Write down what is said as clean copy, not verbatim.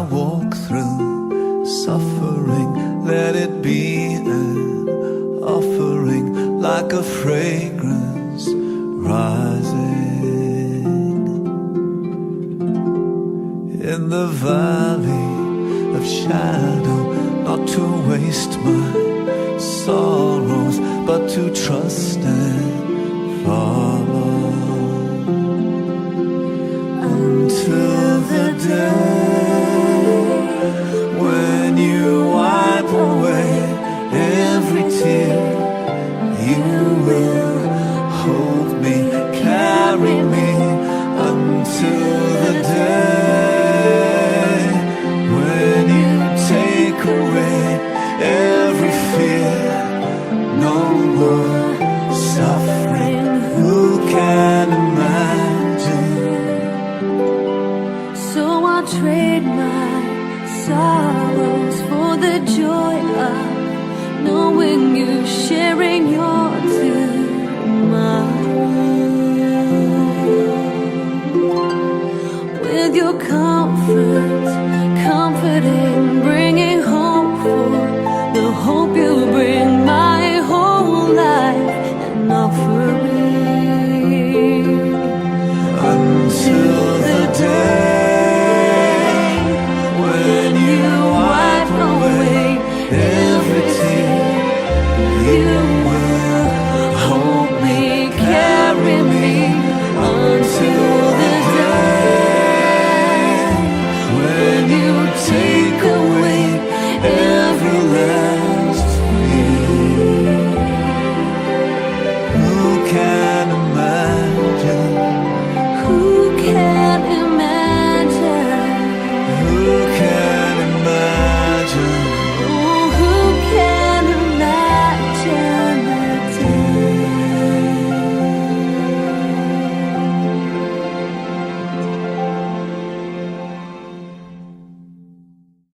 walk through suffering, let it be an offering like a fragrance rising. In the valley of shadow, not to waste my sorrows, but to trust and follow.